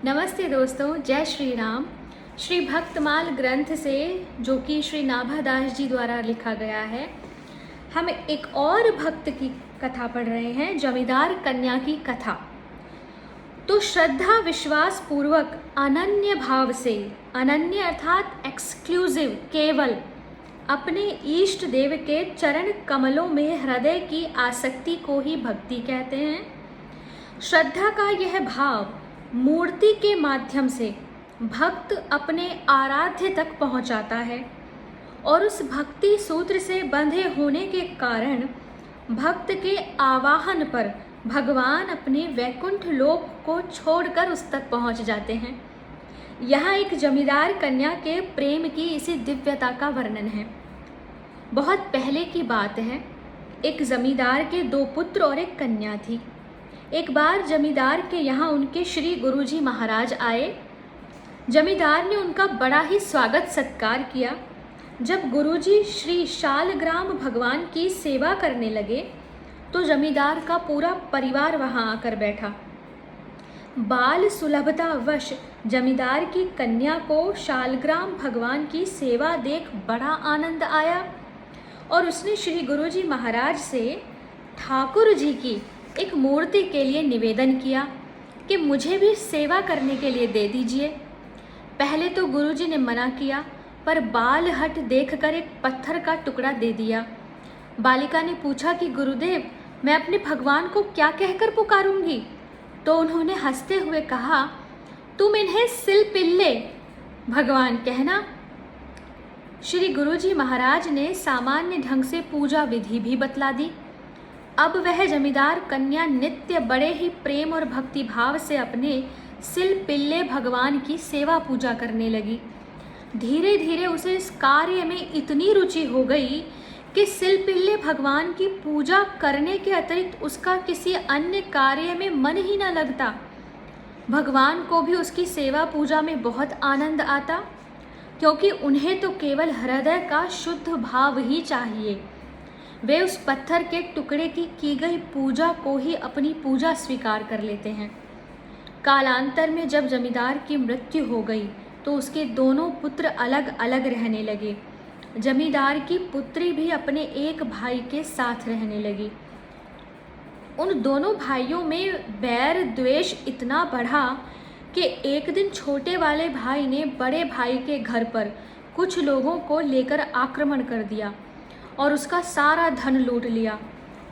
नमस्ते दोस्तों, जय श्री राम। श्री भक्तमाल ग्रंथ से, जो कि श्री नाभादास जी द्वारा लिखा गया है, हम एक और भक्त की कथा पढ़ रहे हैं, जमींदार कन्या की कथा। तो श्रद्धा विश्वास पूर्वक अनन्य भाव से, अनन्य अर्थात एक्सक्लूसिव, केवल अपने इष्ट देव के चरण कमलों में हृदय की आसक्ति को ही भक्ति कहते हैं। श्रद्धा का यह भाव मूर्ति के माध्यम से भक्त अपने आराध्य तक पहुंचाता है और उस भक्ति सूत्र से बंधे होने के कारण भक्त के आवाहन पर भगवान अपने वैकुंठ लोक को छोड़कर उस तक पहुंच जाते हैं। यहाँ एक जमींदार कन्या के प्रेम की इसी दिव्यता का वर्णन है। बहुत पहले की बात है, एक जमींदार के 2 पुत्र और एक कन्या थी। एक बार जमींदार के यहाँ उनके श्री गुरुजी महाराज आए। जमींदार ने उनका बड़ा ही स्वागत सत्कार किया। जब गुरुजी श्री शालग्राम भगवान की सेवा करने लगे तो जमींदार का पूरा परिवार वहाँ आकर बैठा। बाल सुलभता वश जमींदार की कन्या को शालग्राम भगवान की सेवा देख बड़ा आनंद आया और उसने श्री गुरुजी महाराज से ठाकुर जी की एक मूर्ति के लिए निवेदन किया कि मुझे भी सेवा करने के लिए दे दीजिए। पहले तो गुरुजी ने मना किया, पर बाल हट देखकर एक पत्थर का टुकड़ा दे दिया। बालिका ने पूछा कि गुरुदेव, मैं अपने भगवान को क्या कहकर पुकारूंगी? तो उन्होंने हंसते हुए कहा, तुम इन्हें सिलपिल्ले भगवान कहना। श्री गुरुजी महाराज ने सामान्य ढंग से पूजा विधि भी बतला दी। अब वह जमींदार कन्या नित्य बड़े ही प्रेम और भक्ति भाव से अपने सिलपिल्ले भगवान की सेवा पूजा करने लगी। धीरे धीरे उसे इस कार्य में इतनी रुचि हो गई कि सिलपिल्ले भगवान की पूजा करने के अतिरिक्त उसका किसी अन्य कार्य में मन ही न लगता। भगवान को भी उसकी सेवा पूजा में बहुत आनंद आता, क्योंकि उन्हें तो केवल हृदय का शुद्ध भाव ही चाहिए। वे उस पत्थर के टुकड़े की गई पूजा को ही अपनी पूजा स्वीकार कर लेते हैं। कालांतर में जब जमींदार की मृत्यु हो गई तो उसके दोनों पुत्र अलग अलग रहने लगे। जमींदार की पुत्री भी अपने एक भाई के साथ रहने लगी। उन दोनों भाइयों में बैर द्वेष इतना बढ़ा कि एक दिन छोटे वाले भाई ने बड़े भाई के घर पर कुछ लोगों को लेकर आक्रमण कर दिया और उसका सारा धन लूट लिया।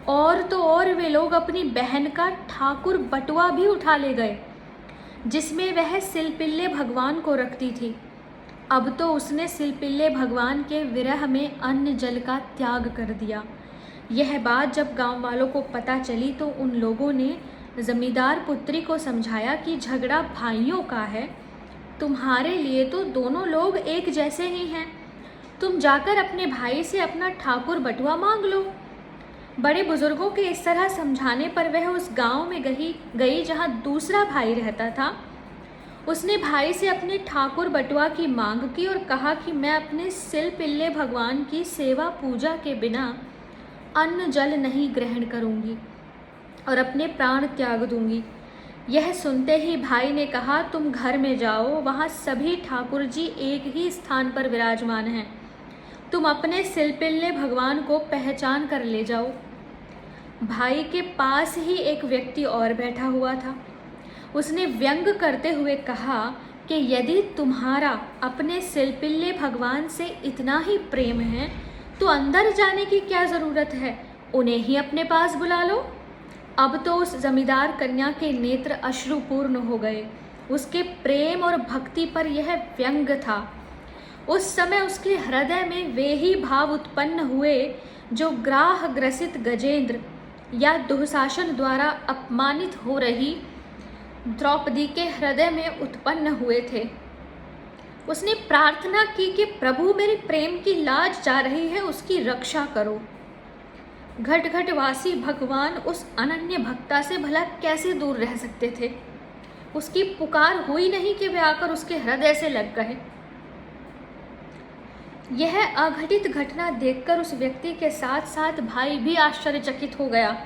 और तो और वे लोग अपनी बहन का ठाकुर बटुआ भी उठा ले गए, जिसमें वह सिलपिल्ले भगवान को रखती थी। अब तो उसने सिलपिल्ले भगवान के विरह में अन्न जल का त्याग कर दिया। यह बात जब गांव वालों को पता चली तो उन लोगों ने जमींदार पुत्री को समझाया कि झगड़ा भाइयों का है, तुम्हारे लिए तो दोनों लोग एक जैसे ही हैं। तुम जाकर अपने भाई से अपना ठाकुर बटुआ मांग लो। बड़े बुजुर्गों के इस तरह समझाने पर वह उस गांव में गई जहां दूसरा भाई रहता था। उसने भाई से अपने ठाकुर बटुआ की मांग की और कहा कि मैं अपने सिलपिल्ले भगवान की सेवा पूजा के बिना अन्न जल नहीं ग्रहण करूंगी और अपने प्राण त्याग दूंगी। यह सुनते ही भाई ने कहा, तुम घर में जाओ, वहाँ सभी ठाकुर जी एक ही स्थान पर विराजमान हैं। तुम अपने सिलपिल्ले भगवान को पहचान कर ले जाओ। भाई के पास ही एक व्यक्ति और बैठा हुआ था। उसने व्यंग करते हुए कहा कि यदि तुम्हारा अपने सिलपिल्ले भगवान से इतना ही प्रेम है तो अंदर जाने की क्या ज़रूरत है, उन्हें ही अपने पास बुला लो। अब तो उस जमींदार कन्या के नेत्र अश्रुपूर्ण हो गए। उसके प्रेम और भक्ति पर यह व्यंग था। उस समय उसके हृदय में वे ही भाव उत्पन्न हुए जो ग्राह ग्रसित गजेंद्र या दुःशासन द्वारा अपमानित हो रही द्रौपदी के हृदय में उत्पन्न हुए थे। उसने प्रार्थना की कि प्रभु, मेरे प्रेम की लाज जा रही है, उसकी रक्षा करो। घट घट वासी भगवान उस अनन्य भक्ता से भला कैसे दूर रह सकते थे? उसकी पुकार हुई नहीं कि वे आकर उसके हृदय से लग गए। यह अघटित घटना देखकर उस व्यक्ति के साथ साथ भाई भी आश्चर्यचकित हो गया।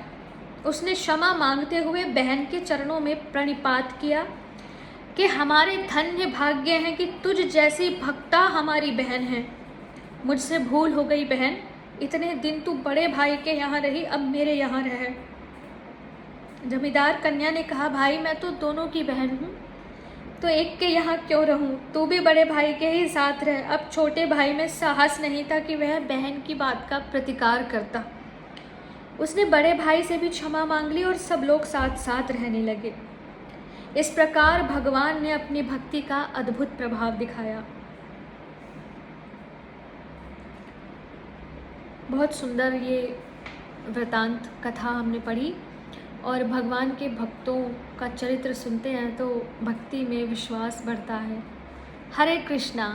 उसने क्षमा मांगते हुए बहन के चरणों में प्रणिपात किया कि हमारे धन्य भाग्य हैं कि तुझ जैसी भक्ता हमारी बहन है। मुझसे भूल हो गई बहन, इतने दिन तू बड़े भाई के यहाँ रही, अब मेरे यहाँ रह। जमींदार कन्या ने कहा, भाई मैं तो दोनों की बहन हूँ, तो एक के यहाँ क्यों रहूँ, तू भी बड़े भाई के ही साथ रह। अब छोटे भाई में साहस नहीं था कि वह बहन की बात का प्रतिकार करता। उसने बड़े भाई से भी क्षमा मांग ली और सब लोग साथ साथ रहने लगे। इस प्रकार भगवान ने अपनी भक्ति का अद्भुत प्रभाव दिखाया। बहुत सुंदर ये वृतांत कथा हमने पढ़ी और भगवान के भक्तों का चरित्र सुनते हैं तो भक्ति में विश्वास बढ़ता है। हरे कृष्णा।